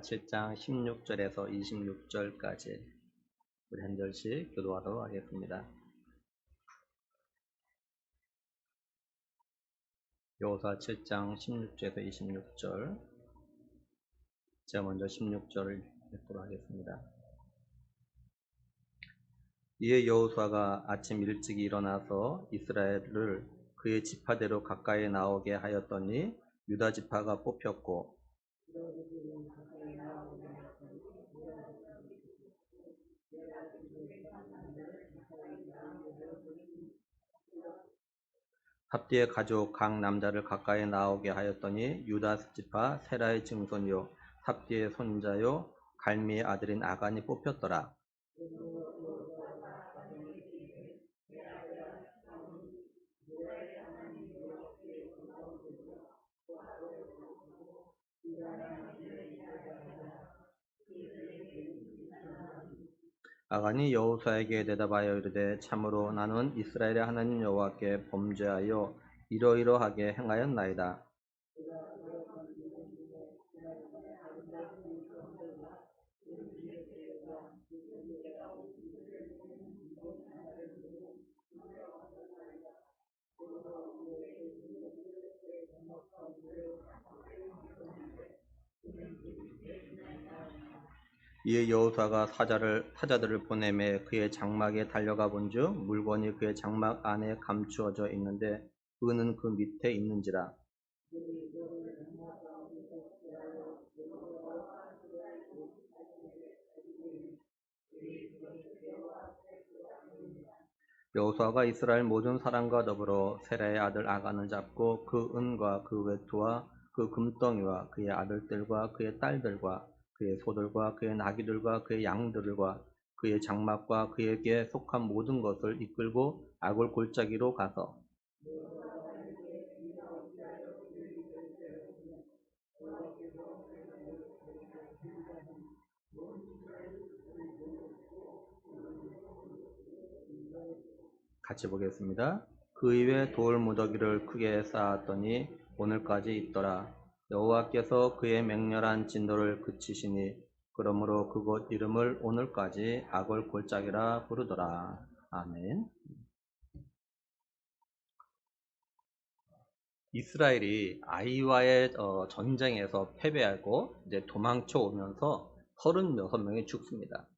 7장 16절에서 26절까지 우리 한 절씩 교도하도록 하겠습니다. 여호수아 7장 16절에서 26절. 제가 먼저 16절을 읽도록 하겠습니다. 이에 여호수아가 아침 일찍 일어나서 이스라엘을 그의 지파대로 가까이 나오게 하였더니 유다 지파가 뽑혔고 삽디의 가족 각 남자를 가까이 나오게 하였더니 유다 지파 세라의 증손이요 삽디의 손자요 갈미의 아들인 아간이 뽑혔더라. 아간이 여호수아에게 대답하여 이르되 참으로 나는 이스라엘의 하나님 여호와께 범죄하여 이러이러하게 행하였나이다. 이에 여호수아가 사자들을 보내매 그의 장막에 달려가 본즉 물건이 그의 장막 안에 감추어져 있는데 은은 그 밑에 있는지라. 여호수아가 이스라엘 모든 사람과 더불어 세라의 아들 아간을 잡고 그 은과 그 외투와 그 금덩이와 그의 아들들과 그의 딸들과 그의 소들과 그의 나귀들과 그의 양들과 그의 장막과 그에게 속한 모든 것을 이끌고 아골 골짜기로 가서 같이 보겠습니다. 그 이외 돌 무더기를 크게 쌓았더니 오늘까지 있더라. 여호와께서 그의 맹렬한 진노를 그치시니 그러므로 그곳 이름을 오늘까지 아골 골짜기라 부르더라. 아멘. 이스라엘이 아이와의 전쟁에서 패배하고 이제 도망쳐 오면서 36명이 죽습니다.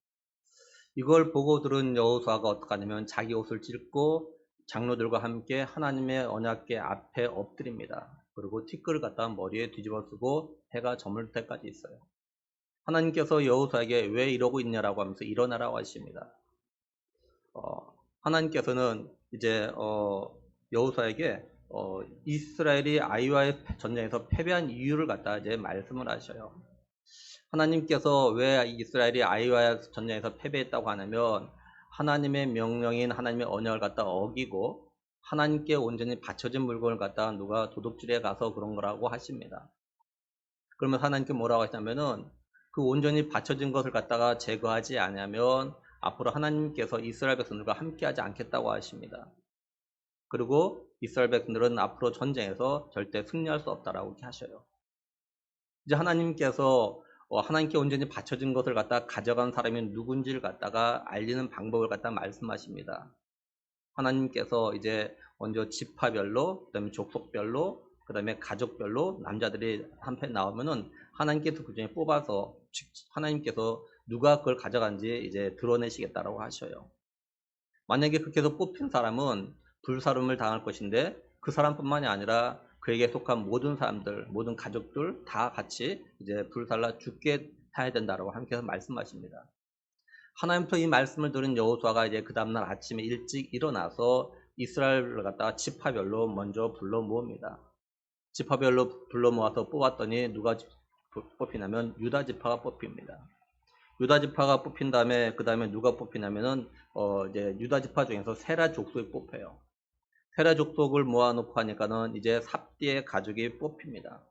이걸 보고 들은 여호수아가 어떡하냐면 자기 옷을 찢고 장로들과 함께 하나님의 언약궤 앞에 엎드립니다. 그리고 티끌을 갖다 머리에 뒤집어 쓰고 해가 저물 때까지 있어요. 하나님께서 여호수아에게 왜 이러고 있냐라고 하면서 일어나라고 하십니다. 하나님께서는 이제 여호수아에게 이스라엘이 아이와의 전쟁에서 패배한 이유를 갖다 이제 말씀을 하셔요. 하나님께서 왜 이스라엘이 아이와의 전쟁에서 패배했다고 하냐면 하나님의 명령인 하나님의 언약을 갖다 어기고 하나님께 온전히 바쳐진 물건을 갖다가 누가 도둑질해 가서 그런 거라고 하십니다. 그러면 하나님께 뭐라고 하시냐면은 그 온전히 바쳐진 것을 갖다가 제거하지 않으면 앞으로 하나님께서 이스라엘 백성들과 함께하지 않겠다고 하십니다. 그리고 이스라엘 백성들은 앞으로 전쟁에서 절대 승리할 수 없다라고 이렇게 하셔요. 이제 하나님께서 하나님께 온전히 바쳐진 것을 갖다 가져간 사람이 누군지를 갖다가 알리는 방법을 갖다 말씀하십니다. 하나님께서 이제 먼저 지파별로, 그 다음에 족속별로, 그 다음에 가족별로 남자들이 한편 나오면은 하나님께서 그 중에 뽑아서 하나님께서 누가 그걸 가져간지 이제 드러내시겠다라고 하셔요. 만약에 그렇게 해서 뽑힌 사람은 불사름을 당할 것인데 그 사람뿐만이 아니라 그에게 속한 모든 사람들, 모든 가족들 다 같이 이제 불살라 죽게 해야 된다라고 하나님께서 말씀하십니다. 하나님부터 이 말씀을 들은 여호수아가 이제 그 다음날 아침에 일찍 일어나서 이스라엘을 갖다가 지파별로 먼저 불러 모읍니다. 지파별로 불러 모아서 뽑았더니 누가 뽑히냐면 유다 지파가 뽑힙니다. 유다 지파가 뽑힌 다음에 그 다음에 누가 뽑히냐면은 이제 유다 지파 중에서 세라 족속이 뽑혀요. 세라 족속을 모아놓고 하니까는 이제 삽디의 가족이 뽑힙니다.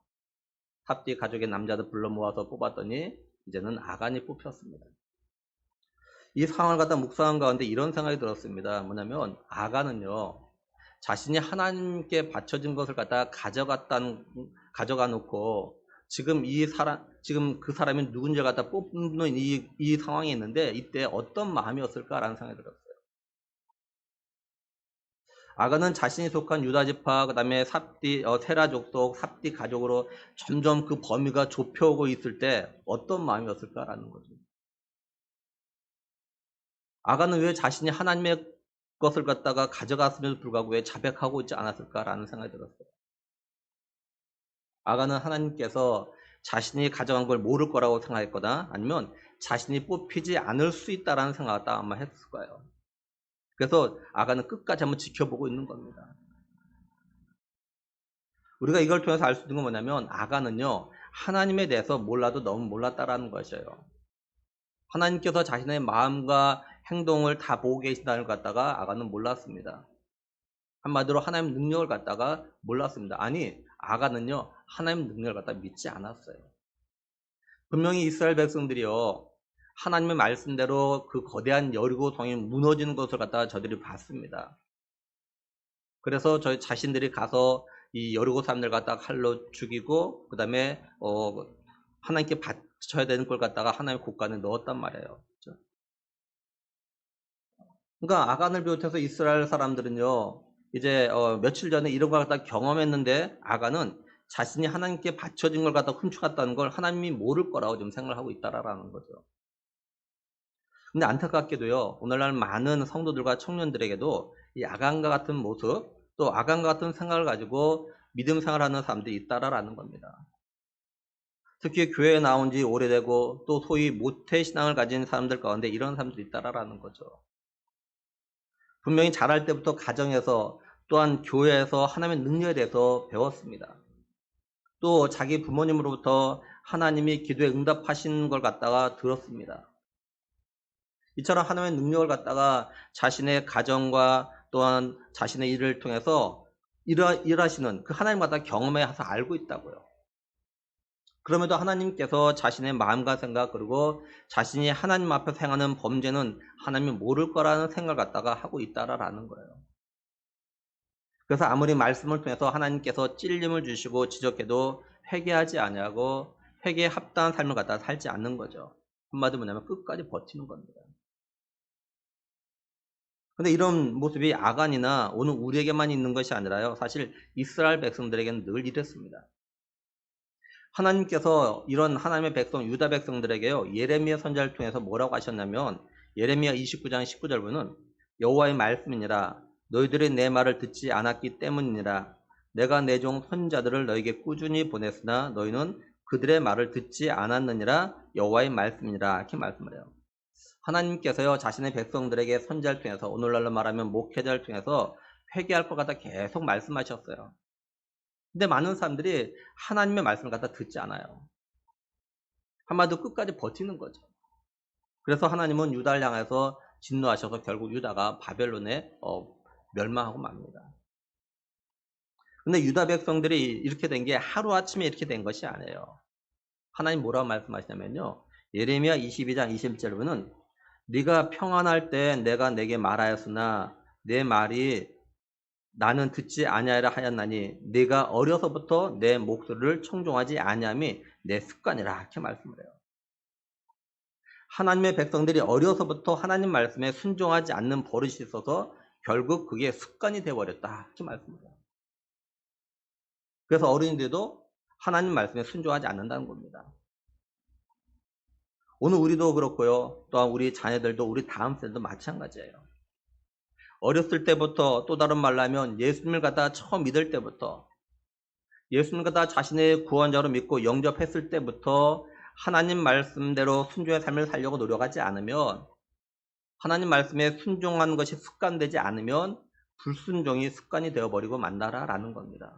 삽디 가족의 남자들 불러 모아서 뽑았더니 이제는 아간이 뽑혔습니다. 이 상황을 갖다 묵상한 가운데 이런 생각이 들었습니다. 뭐냐면 아간은요 자신이 하나님께 바쳐진 것을 갖다 가져가 놓고 지금 그 사람이 누군지 갖다 뽑는 이 상황이 있는데 이때 어떤 마음이었을까라는 생각이 들었어요. 아간은 자신이 속한 유다 지파, 그 다음에 세라 족속, 삽디 가족으로 점점 그 범위가 좁혀오고 있을 때 어떤 마음이었을까라는 거죠. 아간은 왜 자신이 하나님의 것을 갖다가 가져갔음에도 불구하고 왜 자백하고 있지 않았을까라는 생각이 들었어요. 아간은 하나님께서 자신이 가져간 걸 모를 거라고 생각했거나 아니면 자신이 뽑히지 않을 수 있다라는 생각을 아마 했을 거예요. 그래서 아간은 끝까지 한번 지켜보고 있는 겁니다. 우리가 이걸 통해서 알 수 있는 건 뭐냐면 아간은요 하나님에 대해서 몰라도 너무 몰랐다라는 것이에요. 하나님께서 자신의 마음과 행동을 다 보고 계신다는 걸 갖다가 아간은 몰랐습니다. 한마디로 하나님 능력을 갖다가 몰랐습니다. 아니 아간은요 하나님 능력을 갖다 믿지 않았어요. 분명히 이스라엘 백성들이요 하나님의 말씀대로 그 거대한 여리고 성이 무너지는 것을 갖다가 저들이 봤습니다. 그래서 저희 자신들이 가서 이 여리고 사람들 갖다가 칼로 죽이고 그 다음에 하나님께 바쳐야 되는 걸 갖다가 하나님의 곳간에 넣었단 말이에요. 그렇죠? 그러니까 아간을 비롯해서 이스라엘 사람들은요 이제 며칠 전에 이런 걸 갖다 경험했는데 아간은 자신이 하나님께 바쳐진 걸 갖다 훔쳐갔다는 걸 하나님이 모를 거라고 좀 생각을 하고 있다라는 거죠. 근데 안타깝게도요 오늘날 많은 성도들과 청년들에게도 이 아간과 같은 모습 또 아간과 같은 생각을 가지고 믿음 생활하는 사람들이 있다라는 겁니다. 특히 교회에 나온 지 오래되고 또 소위 모태신앙을 가진 사람들 가운데 이런 사람들이 있다라는 거죠. 분명히 자랄 때부터 가정에서 또한 교회에서 하나님의 능력에 대해서 배웠습니다. 또 자기 부모님으로부터 하나님이 기도에 응답하신 걸 갖다가 들었습니다. 이처럼 하나님의 능력을 갖다가 자신의 가정과 또한 자신의 일을 통해서 일하시는 그 하나님 갖다 경험해서 알고 있다고요. 그럼에도 하나님께서 자신의 마음과 생각 그리고 자신이 하나님 앞에서 행하는 범죄는 하나님이 모를 거라는 생각을 갖다가 하고 있다라는 거예요. 그래서 아무리 말씀을 통해서 하나님께서 찔림을 주시고 지적해도 회개하지 아니하고 회개에 합당한 삶을 갖다가 살지 않는 거죠. 한마디로 뭐냐면 끝까지 버티는 겁니다. 근데 이런 모습이 아간이나 오늘 우리에게만 있는 것이 아니라요. 사실 이스라엘 백성들에게는 늘 이랬습니다. 하나님께서 이런 하나님의 백성 유다 백성들에게요. 예레미야 선지자를 통해서 뭐라고 하셨냐면 예레미야 29장 19절 보면 여호와의 말씀이니라 너희들이 내 말을 듣지 않았기 때문이니라 내가 내 종 선지자들을 너에게 꾸준히 보냈으나 너희는 그들의 말을 듣지 않았느니라 여호와의 말씀이니라 이렇게 말씀을 해요. 하나님께서요 자신의 백성들에게 선지자를 통해서 오늘날로 말하면 목회자를 통해서 회개할 것 같아 계속 말씀하셨어요. 근데 많은 사람들이 하나님의 말씀을 갖다 듣지 않아요. 한마디로 끝까지 버티는 거죠. 그래서 하나님은 유다를 향해서 진노하셔서 결국 유다가 바벨론에 멸망하고 맙니다. 근데 유다 백성들이 이렇게 된 게 하루아침에 이렇게 된 것이 아니에요. 하나님 뭐라고 말씀하시냐면요. 예레미야 22장 21절에 보면 네가 평안할 때 내가 내게 말하였으나 내 말이 나는 듣지 아니하리라 하였나니 네가 어려서부터 내 목소리를 청종하지 아니함이 내 습관이라 이렇게 말씀을 해요. 하나님의 백성들이 어려서부터 하나님 말씀에 순종하지 않는 버릇이 있어서 결국 그게 습관이 되어버렸다 이렇게 말씀을 해요. 그래서 어린이들도 하나님 말씀에 순종하지 않는다는 겁니다. 오늘 우리도 그렇고요. 또한 우리 자녀들도 우리 다음 세대도 마찬가지예요. 어렸을 때부터 또 다른 말로 하면 예수님을 갖다가 처음 믿을 때부터 예수님을 갖다가 자신의 구원자로 믿고 영접했을 때부터 하나님 말씀대로 순종의 삶을 살려고 노력하지 않으면 하나님 말씀에 순종하는 것이 습관되지 않으면 불순종이 습관이 되어버리고 만다라는 겁니다.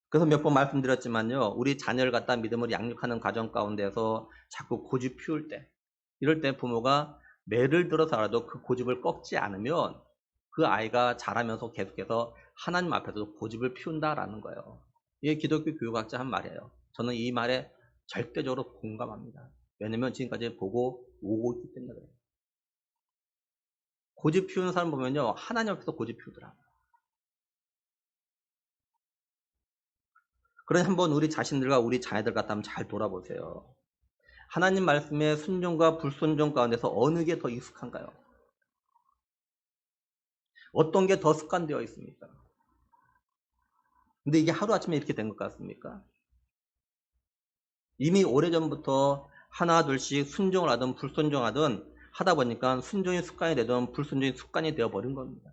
그래서 몇 번 말씀드렸지만요. 우리 자녀를 갖다 믿음으로 양육하는 과정 가운데서 자꾸 고집 피울 때 이럴 때 부모가 매를 들어서라도 그 고집을 꺾지 않으면 그 아이가 자라면서 계속해서 하나님 앞에서도 고집을 피운다라는 거예요. 이게 기독교 교육학자 한 말이에요. 저는 이 말에 절대적으로 공감합니다. 왜냐면 지금까지 보고 오고 있기 때문에 그래요. 고집 피우는 사람 보면요. 하나님 앞에서 고집 피우더라고요. 그러니 한번 우리 자신들과 우리 자녀들 갖다 한번 잘 돌아보세요. 하나님 말씀의 순종과 불순종 가운데서 어느 게 더 익숙한가요? 어떤 게 더 습관되어 있습니까? 근데 이게 하루아침에 이렇게 된 것 같습니까? 이미 오래전부터 하나 둘씩 순종을 하든 불순종하든 하다 보니까 순종이 습관이 되든 불순종이 습관이 되어버린 겁니다.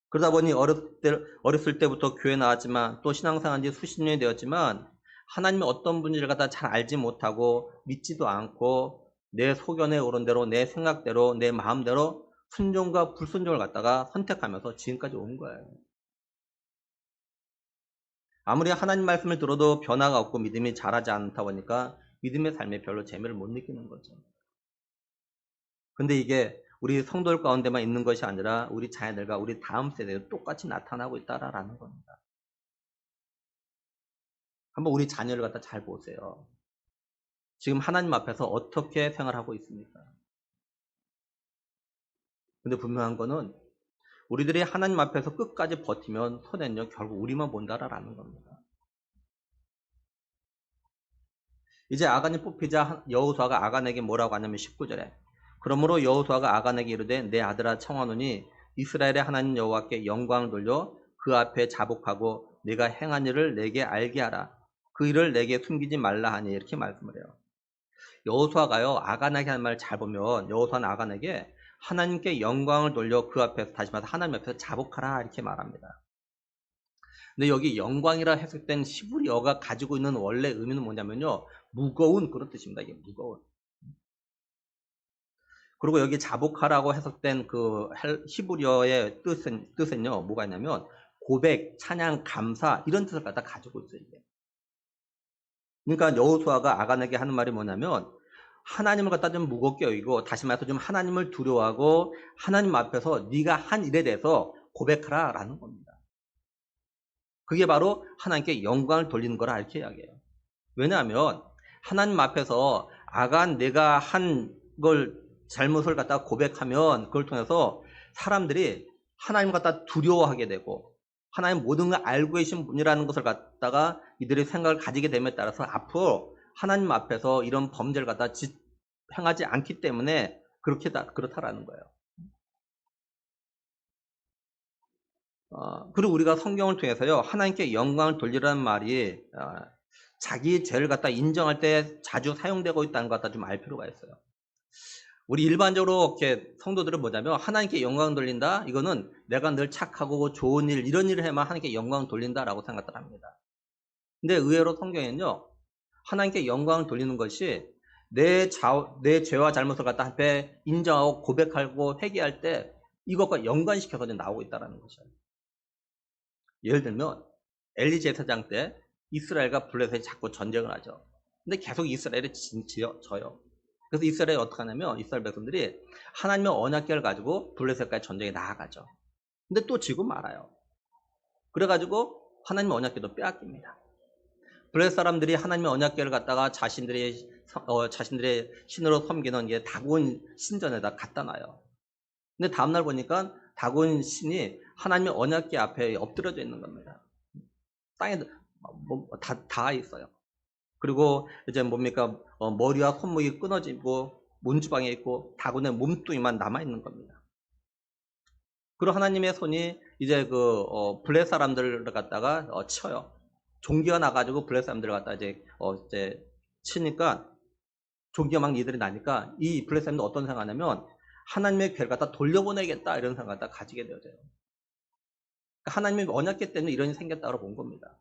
그러다 보니 어렸을 때부터 교회 나왔지만 또 신앙생활한 지 수십 년이 되었지만 하나님이 어떤 분인지를 갖다 잘 알지 못하고 믿지도 않고 내 소견에 오른 대로 내 생각대로 내 마음대로 순종과 불순종을 갖다가 선택하면서 지금까지 온 거예요. 아무리 하나님 말씀을 들어도 변화가 없고 믿음이 자라지 않다 보니까 믿음의 삶에 별로 재미를 못 느끼는 거죠. 근데 이게 우리 성도들 가운데만 있는 것이 아니라 우리 자녀들과 우리 다음 세대에 똑같이 나타나고 있다라는 겁니다. 한번 우리 자녀를 갖다 잘 보세요. 지금 하나님 앞에서 어떻게 생활하고 있습니까? 근데 분명한 거는 우리들이 하나님 앞에서 끝까지 버티면 손해는요 결국 우리만 본다라는 겁니다. 이제 아간이 뽑히자 여호수아가 아간에게 뭐라고 하냐면 19절에 그러므로 여호수아가 아간에게 이르되 내 아들아 청하노니 이스라엘의 하나님 여호와께 영광을 돌려 그 앞에 자복하고 네가 행한 일을 내게 알게 하라. 그 일을 내게 숨기지 말라 하니 이렇게 말씀을 해요. 여호수아가요 아간에게 한 말 잘 보면 여호수아는 아간에게 하나님께 영광을 돌려 그 앞에서 다시 말해서 하나님 앞에서 자복하라 이렇게 말합니다. 근데 여기 영광이라 했을 땐 히브리어가 가지고 있는 원래 의미는 뭐냐면요 무거운 그런 뜻입니다. 이게 무거운. 그리고 여기 자복하라고 해석된 그 히브리어의 뜻은요 뭐가 있냐면 고백, 찬양, 감사 이런 뜻을 갖다 가지고 있어요. 이게. 그러니까 여호수아가 아간에게 하는 말이 뭐냐면 하나님을 갖다 좀 무겁게 여기고 다시 말해서 좀 하나님을 두려워하고 하나님 앞에서 네가 한 일에 대해서 고백하라라는 겁니다. 그게 바로 하나님께 영광을 돌리는 거라 이렇게 이야기해요. 왜냐하면 하나님 앞에서 아간 내가 한 걸 잘못을 갖다 고백하면 그걸 통해서 사람들이 하나님 갖다 두려워하게 되고 하나님 모든 걸 알고 계신 분이라는 것을 갖다가 이들의 생각을 가지게 됨에 따라서 앞으로 하나님 앞에서 이런 범죄를 갖다 행하지 않기 때문에 그렇다라는 거예요. 그리고 우리가 성경을 통해서요 하나님께 영광을 돌리라는 말이 자기 죄를 갖다 인정할 때 자주 사용되고 있다는 것 갖다 좀 알 필요가 있어요. 우리 일반적으로 이렇게 성도들은 뭐냐면 하나님께 영광 돌린다. 이거는 내가 늘 착하고 좋은 일 이런 일을 해만 하나님께 영광 돌린다라고 생각을 합니다. 근데 의외로 성경에는요 하나님께 영광을 돌리는 것이 내 죄와 잘못을 갖다 앞에 인정하고 고백하고 회개할 때 이것과 연관시켜서 나오고 있다는 것이에요. 예를 들면 엘리 제사장 때 이스라엘과 블레셋이 자꾸 전쟁을 하죠. 근데 계속 이스라엘이 져요. 그래서 이스라엘이 어떻게 하냐면 이스라엘 백성들이 하나님의 언약궤를 가지고 블레셋까지 전쟁에 나아가죠. 근데 또 지고 말아요. 그래가지고 하나님의 언약궤도 빼앗깁니다. 블레셋 사람들이 하나님의 언약궤를 갖다가 자신들의 신으로 섬기는 게 다곤 신전에다 갖다 놔요. 근데 다음날 보니까 다곤 신이 하나님의 언약궤 앞에 엎드려져 있는 겁니다. 땅에 다 있어요. 그리고 이제 뭡니까 머리와 손목이 끊어지고 문지방에 있고 다곤의 몸뚱이만 남아 있는 겁니다. 그리고 하나님의 손이 이제 블레셋 사람들을 갖다가 쳐요. 종기가 나가지고 블레셋 사람들을 갖다 이제 치니까 종기가 막 이들이 나니까 이 블레셋 사람들 어떤 생각하냐면 하나님의 괴를 갖다 돌려보내겠다 이런 생각을 갖다 가지게 되어져요. 그러니까 하나님의 언약궤 때문에 이런 일이 생겼다고 본 겁니다.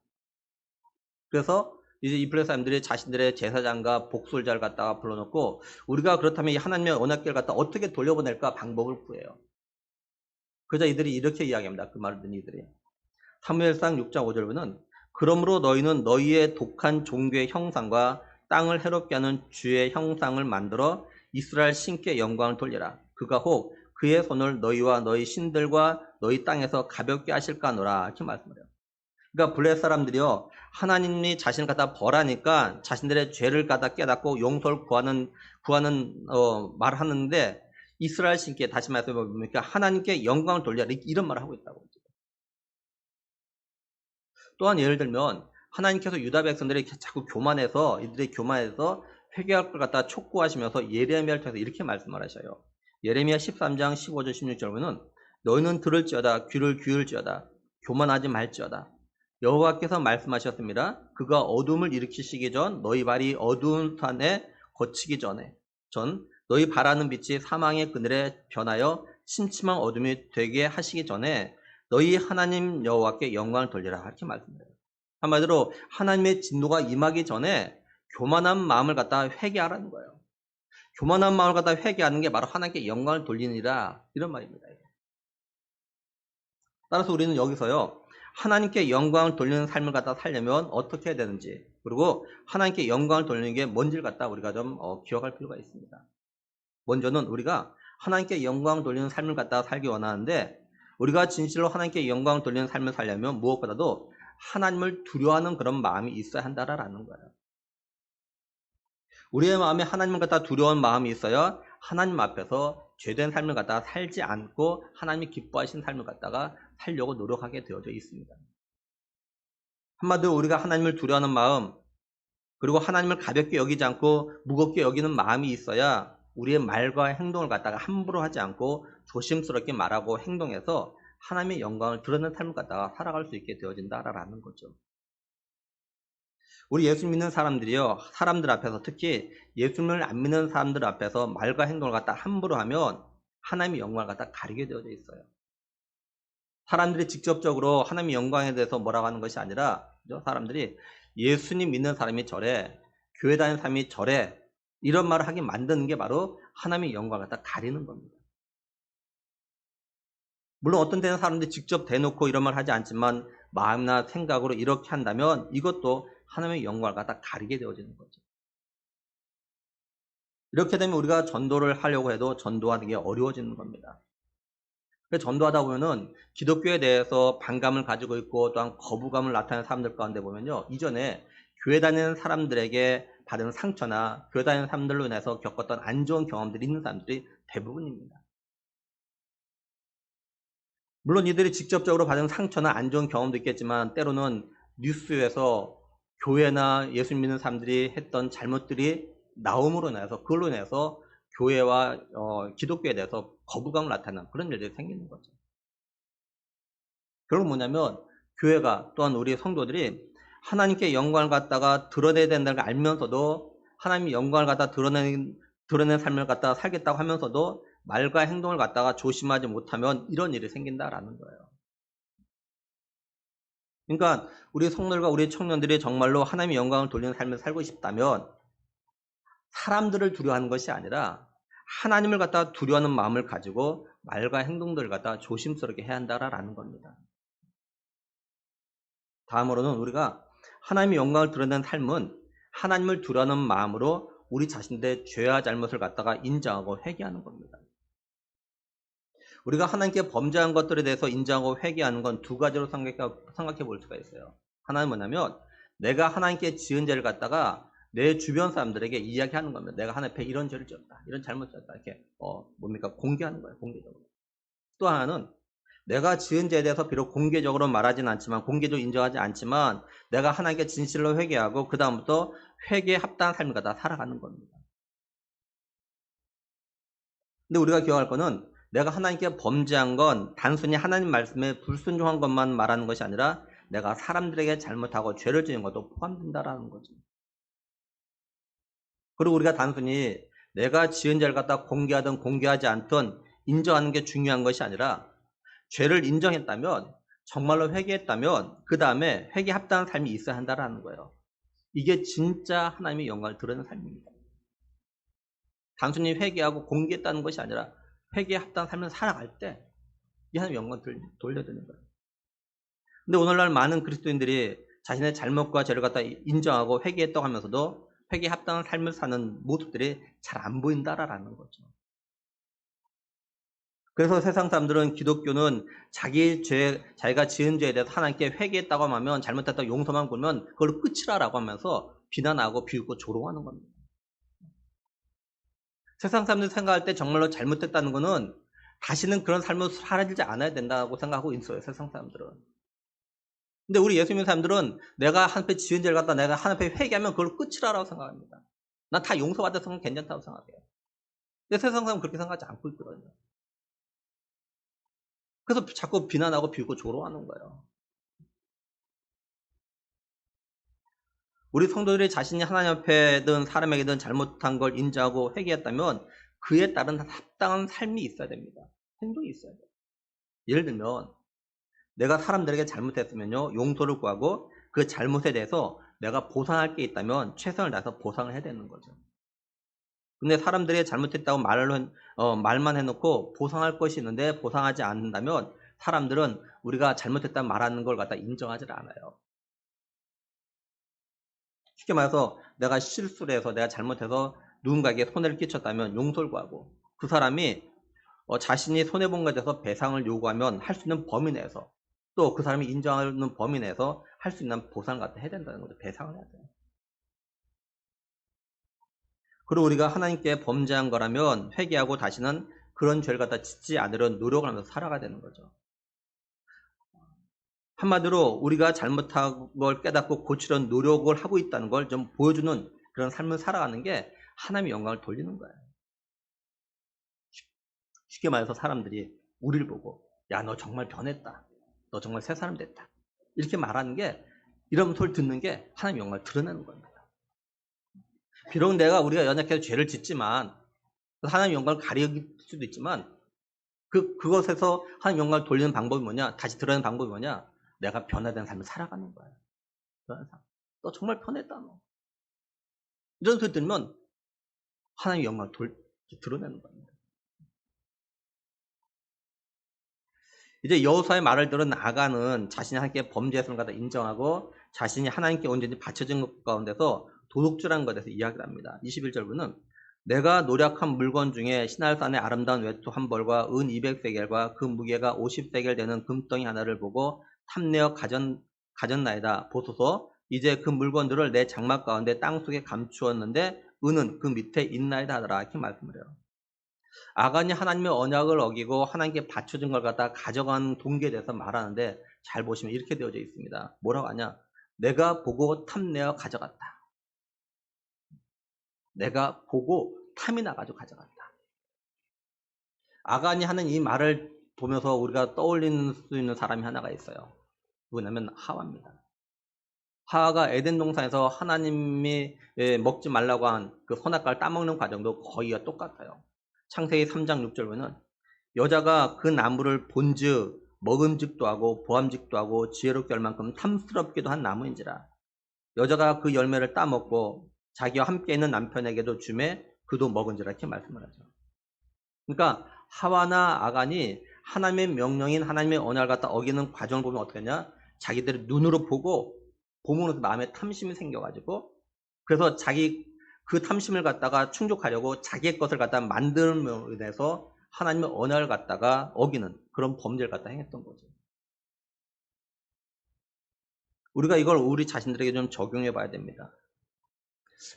그래서 이제 이 블레셋 사람들이 자신들의 제사장과 복술자를 갖다가 불러놓고 우리가 그렇다면 이 하나님의 언약궤를 갖다 어떻게 돌려보낼까 방법을 구해요. 그러자 이들이 이렇게 이야기합니다. 그 말을 듣는 이들이 사무엘상 6장 5절 보면 그러므로 너희는 너희의 독한 종교의 형상과 땅을 해롭게 하는 주의 형상을 만들어 이스라엘 신께 영광을 돌리라. 그가 혹 그의 손을 너희와 너희 신들과 너희 땅에서 가볍게 하실까 하노라. 이렇게 말씀을 해요. 그러니까 블레셋 사람들이요 하나님이 자신을 갖다 벌하니까 자신들의 죄를 갖다 깨닫고 용서를 구하는 말을 하는데 이스라엘 신께 다시 말해서 뭡니까 하나님께 영광을 돌려라 이런 말을 하고 있다고. 또한 예를 들면 하나님께서 유다 백성들이 자꾸 교만해서 이들이 교만해서 회개할 걸 갖다 촉구하시면서 예레미야를 통해서 이렇게 말씀을 하셔요. 예레미야 13장 15절 16절 보면 너희는 들을지어다 귀를 기울지어다 교만하지 말지어다. 여호와께서 말씀하셨습니다. 그가 어둠을 일으키시기 전 너희 발이 어두운 산에 거치기 전 너희 바라는 빛이 사망의 그늘에 변하여 침침한 어둠이 되게 하시기 전에 너희 하나님 여호와께 영광을 돌리라 이렇게 말씀해요. 한마디로 하나님의 진노가 임하기 전에 교만한 마음을 갖다 회개하라는 거예요. 교만한 마음을 갖다 회개하는 게 바로 하나님께 영광을 돌리니라 이런 말입니다. 따라서 우리는 여기서요. 하나님께 영광을 돌리는 삶을 갖다 살려면 어떻게 해야 되는지 그리고 하나님께 영광을 돌리는 게 뭔지를 갖다 우리가 좀 기억할 필요가 있습니다. 먼저는 우리가 하나님께 영광을 돌리는 삶을 갖다 살기 원하는데 우리가 진실로 하나님께 영광을 돌리는 삶을 살려면 무엇보다도 하나님을 두려워하는 그런 마음이 있어야 한다라는 거예요. 우리의 마음에 하나님을 갖다 두려워하는 마음이 있어야 하나님 앞에서 죄된 삶을 갖다가 살지 않고 하나님이 기뻐하시는 삶을 갖다가 살려고 노력하게 되어져 있습니다. 한마디로 우리가 하나님을 두려워하는 마음 그리고 하나님을 가볍게 여기지 않고 무겁게 여기는 마음이 있어야 우리의 말과 행동을 갖다가 함부로 하지 않고 조심스럽게 말하고 행동해서 하나님의 영광을 드러내는 삶을 갖다가 살아갈 수 있게 되어진다라는 거죠. 우리 예수 믿는 사람들이요. 사람들 앞에서 특히 예수님을 안 믿는 사람들 앞에서 말과 행동을 갖다 함부로 하면 하나님의 영광을 갖다 가리게 되어져 있어요. 사람들이 직접적으로 하나님의 영광에 대해서 뭐라고 하는 것이 아니라 사람들이 예수님 믿는 사람이 저래, 교회 다니는 사람이 저래 이런 말을 하게 만드는 게 바로 하나님의 영광을 갖다 가리는 겁니다. 물론 어떤 때는 사람들이 직접 대놓고 이런 말 하지 않지만 마음이나 생각으로 이렇게 한다면 이것도 하나님의 영광을 갖다 가리게 되어지는 거죠. 이렇게 되면 우리가 전도를 하려고 해도 전도하는 게 어려워지는 겁니다. 전도하다 보면은 기독교에 대해서 반감을 가지고 있고 또한 거부감을 나타내는 사람들 가운데 보면요. 이전에 교회 다니는 사람들에게 받은 상처나 교회 다니는 사람들로 인해서 겪었던 안 좋은 경험들이 있는 사람들이 대부분입니다. 물론 이들이 직접적으로 받은 상처나 안 좋은 경험도 있겠지만 때로는 뉴스에서 교회나 예수 믿는 사람들이 했던 잘못들이 나옴으로 인해서 그걸로 인해서 교회와 기독교에 대해서 거부감을 나타내는 그런 일들이 생기는 거죠. 결국 뭐냐면 교회가 또한 우리 성도들이 하나님께 영광을 갖다가 드러내야 된다는 걸 알면서도 하나님의 영광을 갖다 드러내는 삶을 갖다가 살겠다고 하면서도 말과 행동을 갖다가 조심하지 못하면 이런 일이 생긴다라는 거예요. 그러니까 우리 성도들과 우리 청년들이 정말로 하나님의 영광을 돌리는 삶을 살고 싶다면 사람들을 두려워하는 것이 아니라 하나님을 갖다 두려워하는 마음을 가지고 말과 행동들을 갖다 조심스럽게 해야 한다라는 겁니다. 다음으로는 우리가 하나님의 영광을 드러내는 삶은 하나님을 두려워하는 마음으로 우리 자신들의 죄와 잘못을 갖다가 인정하고 회개하는 겁니다. 우리가 하나님께 범죄한 것들에 대해서 인정하고 회개하는 건 두 가지로 생각해 볼 수가 있어요. 하나는 뭐냐면 내가 하나님께 지은 죄를 갖다가 내 주변 사람들에게 이야기하는 겁니다. 내가 하나님 앞에 이런 죄를 지었다. 이런 잘못 지었다. 이렇게 공개하는 거예요. 공개적으로. 또 하나는 내가 지은 죄에 대해서 비록 공개적으로 말하지는 않지만 공개적으로 인정하지 않지만 내가 하나님께 진실로 회개하고 그 다음부터 회개에 합당한 삶을 갖다 살아가는 겁니다. 근데 우리가 기억할 거는 내가 하나님께 범죄한 건 단순히 하나님 말씀에 불순종한 것만 말하는 것이 아니라 내가 사람들에게 잘못하고 죄를 지은 것도 포함된다라는 거죠. 그리고 우리가 단순히 내가 지은 죄를 갖다 공개하든 공개하지 않든 인정하는 게 중요한 것이 아니라 죄를 인정했다면 정말로 회개했다면 그 다음에 회개에 합당한 삶이 있어야 한다라는 거예요. 이게 진짜 하나님의 영광을 드러내는 삶입니다. 단순히 회개하고 공개했다는 것이 아니라 회개에 합당한 삶을 살아갈 때 이 하나님의 영광을 돌려드리는 거예요. 근데 오늘날 많은 그리스도인들이 자신의 잘못과 죄를 갖다 인정하고 회개했다고 하면서도 회개에 합당한 삶을 사는 모습들이 잘 안 보인다라는 거죠. 그래서 세상 사람들은 기독교는 자기가 지은 죄에 대해서 하나님께 회개했다고 하면 잘못했다고 용서만 굴면 그걸로 끝이라고 하면서 비난하고 비웃고 조롱하는 겁니다. 세상 사람들이 생각할 때 정말로 잘못했다는 것은 다시는 그런 삶을 살아지지 않아야 된다고 생각하고 있어요. 세상 사람들은. 근데 우리 예수 믿는 사람들은 내가 하나님께 지은 죄를 갖다 내가 하나님께 회개하면 그걸 끝이라고 생각합니다. 난 다 용서받았으면 괜찮다고 생각해요. 근데 세상 사람은 그렇게 생각하지 않고 있거든요. 그래서 자꾸 비난하고 비웃고 조롱하는 거예요. 우리 성도들이 자신이 하나님 앞에든 사람에게든 잘못한 걸 인정하고 회개했다면 그에 따른 합당한 삶이 있어야 됩니다. 행동이 있어야 돼요. 예를 들면 내가 사람들에게 잘못했으면요, 용서를 구하고 그 잘못에 대해서 내가 보상할 게 있다면 최선을 다해서 보상을 해야 되는 거죠. 근데 사람들이 잘못했다고 말만 해놓고 보상할 것이 있는데 보상하지 않는다면 사람들은 우리가 잘못했다고 말하는 걸 갖다 인정하지 않아요. 쉽게 말해서 내가 실수를 해서 내가 잘못해서 누군가에게 손해를 끼쳤다면 용서를 구하고 그 사람이 자신이 손해본 것에 대해서 배상을 요구하면 할 수 있는 범위 내에서 또 그 사람이 인정하는 범위 내에서 할 수 있는 보상을 갖다 해야 된다는 거죠. 배상을 해야 돼요. 그리고 우리가 하나님께 범죄한 거라면 회개하고 다시는 그런 죄를 갖다 짓지 않으려는 노력을 하면서 살아가야 되는 거죠. 한마디로 우리가 잘못한 걸 깨닫고 고치려는 노력을 하고 있다는 걸 좀 보여주는 그런 삶을 살아가는 게 하나님의 영광을 돌리는 거예요. 쉽게 말해서 사람들이 우리를 보고 야, 너 정말 변했다. 너 정말 새 사람 됐다. 이렇게 말하는 게 이런 소리를 듣는 게 하나님의 영광을 드러내는 겁니다. 비록 우리가 연약해서 죄를 짓지만 하나님의 영광을 가릴 수도 있지만 그것에서 하나님의 영광을 돌리는 방법이 뭐냐? 다시 드러내는 방법이 뭐냐? 내가 변화된 삶을 살아가는 거예요. 너 정말 변했다. 너. 이런 소리 들으면 하나님의 영광을 드러내는 겁니다. 이제 여호수아의 말을 들은 아간은 자신이 하나님께 범죄했음을 갖다 인정하고 자신이 하나님께 온전히 바쳐진 것 가운데서 도둑질한 것에 대해서 이야기를 합니다. 21절부는 내가 노력한 물건 중에 시날산의 아름다운 외투 한 벌과 은 200세겔과 그 무게가 50세겔 되는 금덩이 하나를 보고 탐내어 가졌나이다. 보소서 이제 그 물건들을 내 장막 가운데 땅속에 감추었는데 은은 그 밑에 있나이다 하더라. 이렇게 말씀을 해요. 아간이 하나님의 언약을 어기고 하나님께 바쳐준 걸 갖다 가져간 동기에 대해서 말하는데 잘 보시면 이렇게 되어져 있습니다. 뭐라고 하냐? 내가 보고 탐내어 가져갔다. 내가 보고 탐이 나가지고 가져갔다. 아간이 하는 이 말을 보면서 우리가 떠올릴 수 있는 사람이 하나가 있어요. 누구냐면 하와입니다. 하와가 에덴 동산에서 하나님이 먹지 말라고 한 그 선악과를 따먹는 과정도 거의가 똑같아요. 창세기 3장 6절 보면 여자가 그 나무를 본즉 먹음직도 하고 보암직도 하고 지혜롭게 할 만큼 탐스럽기도 한 나무인지라. 여자가 그 열매를 따먹고 자기와 함께 있는 남편에게도 주매 그도 먹은지라 이렇게 말씀을 하죠. 그러니까 하와나 아간이 하나님의 명령인 하나님의 언약을 갖다 어기는 과정을 보면 어떻게 하냐? 자기들이 눈으로 보면 마음에 탐심이 생겨가지고 그래서 그 탐심을 갖다가 충족하려고 자기의 것을 갖다 만들므로 인해서 하나님의 언약을 갖다가 어기는 그런 범죄를 갖다 행했던 거죠. 우리가 이걸 우리 자신들에게 좀 적용해 봐야 됩니다.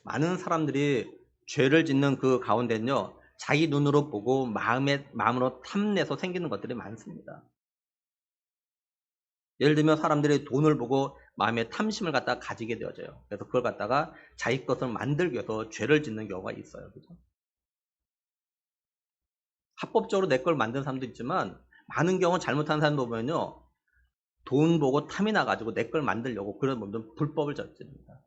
많은 사람들이 죄를 짓는 그 가운데는요, 자기 눈으로 보고 마음으로 탐내서 생기는 것들이 많습니다. 예를 들면 사람들이 돈을 보고 마음에 탐심을 갖다가 가지게 되어져요. 그래서 그걸 갖다가 자기 것을 만들기 위해서 죄를 짓는 경우가 있어요. 그죠? 합법적으로 내 걸 만든 사람도 있지만 많은 경우 잘못한 사람도 보면요. 돈 보고 탐이 나가지고 내 걸 만들려고 그런 분들은 불법을 저지릅니다.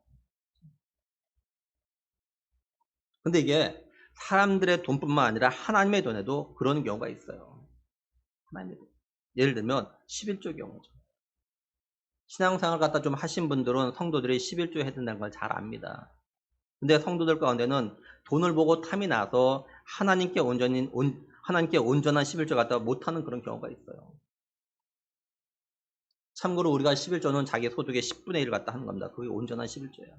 근데 이게 사람들의 돈뿐만 아니라 하나님의 돈에도 그런 경우가 있어요. 하나님의 돈. 예를 들면 11조 경우죠. 신앙생활 갖다 좀 하신 분들은 성도들이 11조 해야 된다는 걸 잘 압니다. 근데 성도들 가운데는 돈을 보고 탐이 나서 하나님께 온전한 11조 갖다 못하는 그런 경우가 있어요. 참고로 우리가 11조는 자기 소득의 10분의 1을 갖다 하는 겁니다. 그게 온전한 11조예요.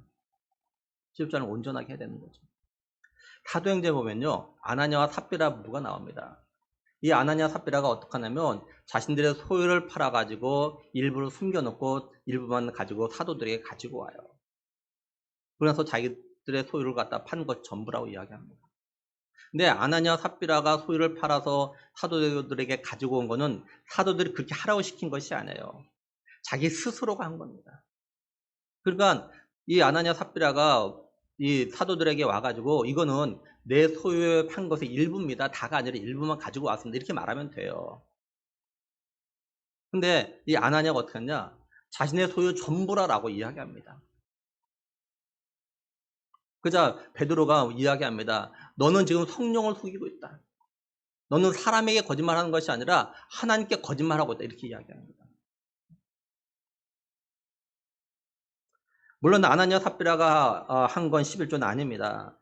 11조는 온전하게 해야 되는 거죠. 사도행전에 보면요. 아나니아와 삽비라 부부가 나옵니다. 이 아나니아 삽비라가 어떻게 하냐면 자신들의 소유를 팔아가지고 일부를 숨겨놓고 일부만 가지고 사도들에게 가지고 와요. 그래서 자기들의 소유를 갖다 판 것 전부라고 이야기합니다. 근데 아나니아 삽비라가 소유를 팔아서 사도들에게 가지고 온 거는 사도들이 그렇게 하라고 시킨 것이 아니에요. 자기 스스로가 한 겁니다. 그러니까 이 아나니아 삽비라가 이 사도들에게 와가지고 이거는 내 소유에 판 것의 일부입니다. 다가 아니라 일부만 가지고 왔습니다. 이렇게 말하면 돼요. 근데 이 아나니아가 어떻게 했냐? 자신의 소유 전부라라고 이야기합니다. 그자 베드로가 이야기합니다. 너는 지금 성령을 속이고 있다. 너는 사람에게 거짓말하는 것이 아니라 하나님께 거짓말하고 있다. 이렇게 이야기합니다. 물론 아나니아 삽비라가 한 건 11조는 아닙니다.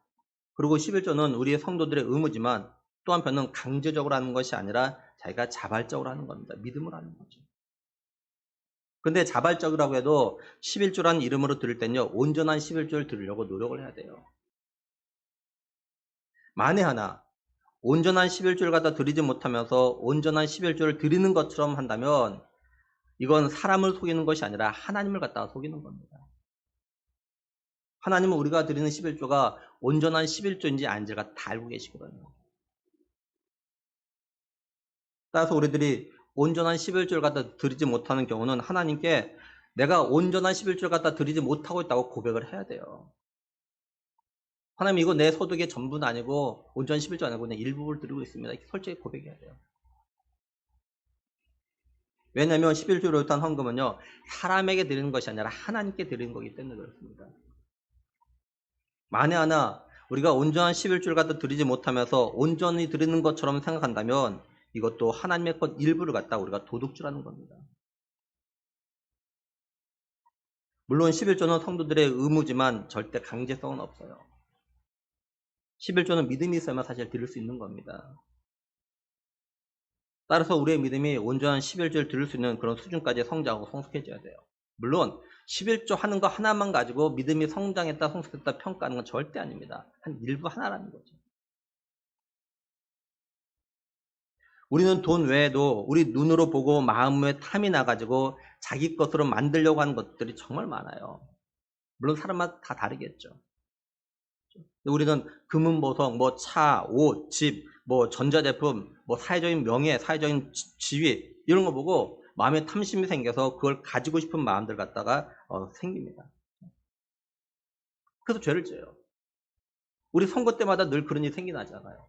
그리고 11조는 우리의 성도들의 의무지만 또 한편은 강제적으로 하는 것이 아니라 자기가 자발적으로 하는 겁니다. 믿음으로 하는 거죠. 근데 자발적이라고 해도 11조라는 이름으로 들을 땐요, 온전한 11조를 들으려고 노력을 해야 돼요. 만에 하나 온전한 11조를 갖다 드리지 못하면서 온전한 11조를 드리는 것처럼 한다면 이건 사람을 속이는 것이 아니라 하나님을 갖다가 속이는 겁니다. 하나님은 우리가 드리는 11조가 온전한 11조인지 아닌지가 다 알고 계시거든요. 따라서 우리들이 온전한 11조를 갖다 드리지 못하는 경우는 하나님께 내가 온전한 11조를 갖다 드리지 못하고 있다고 고백을 해야 돼요. 하나님 이거 내 소득의 전부는 아니고 온전한 11조 아니고 그냥 일부를 드리고 있습니다. 이렇게 솔직히 고백해야 돼요. 왜냐하면 11조를 일단 헌금은요. 사람에게 드리는 것이 아니라 하나님께 드리는 거기 때문에 그렇습니다. 만에 하나 우리가 온전한 11조를 갖다 드리지 못하면서 온전히 드리는 것처럼 생각한다면 이것도 하나님의 것 일부를 갖다 우리가 도둑질하는 겁니다. 물론 11조는 성도들의 의무지만 절대 강제성은 없어요. 11조는 믿음이 있어야만 사실 드릴 수 있는 겁니다. 따라서 우리의 믿음이 온전한 11조를 드릴 수 있는 그런 수준까지 성장하고 성숙해져야 돼요. 물론 11조 하는 거 하나만 가지고 믿음이 성장했다 성숙했다 평가하는 건 절대 아닙니다. 한 일부 하나라는 거죠. 우리는 돈 외에도 우리 눈으로 보고 마음에 탐이 나가지고 자기 것으로 만들려고 하는 것들이 정말 많아요. 물론 사람마다 다 다르겠죠. 우리는 금은보석, 뭐 차, 옷, 집, 뭐 전자제품, 뭐 사회적인 명예, 사회적인 지위 이런 거 보고 마음에 탐심이 생겨서 그걸 가지고 싶은 마음들 갖다가 생깁니다. 그래서 죄를 지어요. 우리 선거 때마다 늘 그런 일이 생기나잖아요.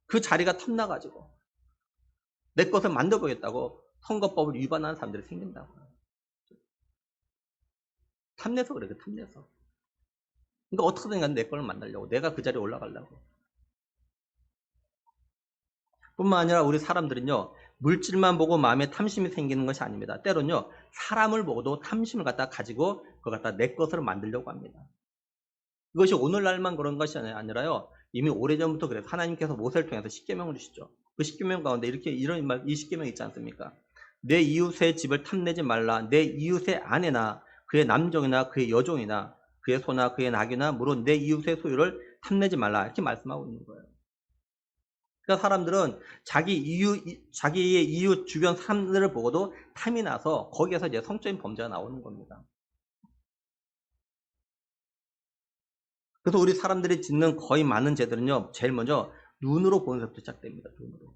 그 자리가 탐나가지고 내 것을 만들어보겠다고 선거법을 위반하는 사람들이 생긴다고요. 탐내서 그래, 탐내서. 그러니까 어떻게든 간에 내 걸 만들려고, 내가 그 자리에 올라가려고. 뿐만 아니라 우리 사람들은요, 물질만 보고 마음에 탐심이 생기는 것이 아닙니다. 때로는요, 사람을 보고도 탐심을 갖다 가지고 그걸 갖다 내 것으로 만들려고 합니다. 이것이 오늘날만 그런 것이 아니라요, 이미 오래전부터 그래서 하나님께서 모세를 통해서 십계명을 주시죠. 그 십계명 가운데 이런 말, 이 십계명이 있지 않습니까? 내 이웃의 집을 탐내지 말라. 내 이웃의 아내나 그의 남종이나 그의 여종이나 그의 소나 그의 낙이나 물론 내 이웃의 소유를 탐내지 말라. 이렇게 말씀하고 있는 거예요. 그러니까 사람들은 자기의 이웃 주변 사람들을 보고도 탐이 나서 거기에서 이제 성적인 범죄가 나오는 겁니다. 그래서 우리 사람들이 짓는 거의 많은 죄들은요, 제일 먼저 눈으로 보는 것부터 시작됩니다. 눈으로.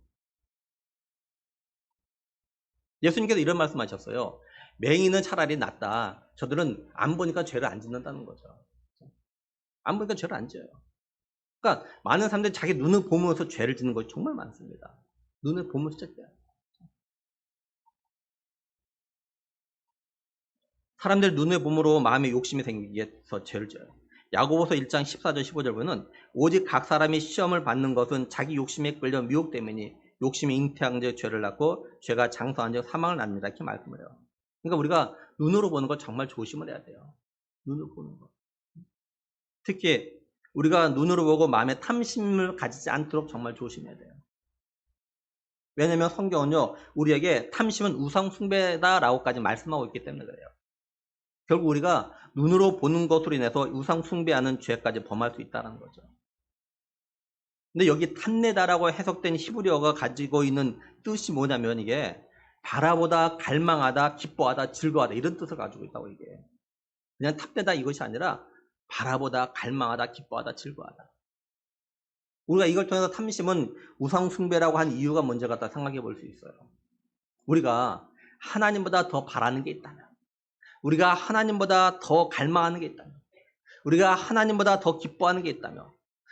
예수님께서 이런 말씀하셨어요. 맹인은 차라리 낫다. 저들은 안 보니까 죄를 안 짓는다는 거죠. 안 보니까 죄를 안 지어요. 그러니까 많은 사람들이 자기 눈을 보면서 죄를 짓는 것이 정말 많습니다. 눈을 보면서 시작돼요. 사람들 눈의 봄으로 마음의 욕심이 생기기 위해서 죄를 지어요. 야고보서 1장 14절 15절 보면 오직 각 사람이 시험을 받는 것은 자기 욕심에 끌려 미혹 때문이니 욕심이 잉태한 즉 죄를 낳고 죄가 장성한 즉 사망을 낳는다 이렇게 말씀을 해요. 그러니까 우리가 눈으로 보는 걸 정말 조심을 해야 돼요. 눈으로 보는 거. 특히 우리가 눈으로 보고 마음에 탐심을 가지지 않도록 정말 조심해야 돼요. 왜냐하면 성경은요 우리에게 탐심은 우상 숭배다라고까지 말씀하고 있기 때문에 그래요. 결국 우리가 눈으로 보는 것으로 인해서 우상 숭배하는 죄까지 범할 수 있다는 거죠. 근데 여기 탐내다라고 해석된 히브리어가 가지고 있는 뜻이 뭐냐면 이게 바라보다, 갈망하다, 기뻐하다, 즐거워하다 이런 뜻을 가지고 있다고 이게. 그냥 탐내다 이것이 아니라 바라보다, 갈망하다, 기뻐하다, 즐거워하다. 우리가 이걸 통해서 탐심은 우상 숭배라고 한 이유가 뭔지 갖다 생각해 볼 수 있어요. 우리가 하나님보다 더 바라는 게 있다면, 우리가 하나님보다 더 갈망하는 게 있다면, 우리가 하나님보다 더 기뻐하는 게 있다면,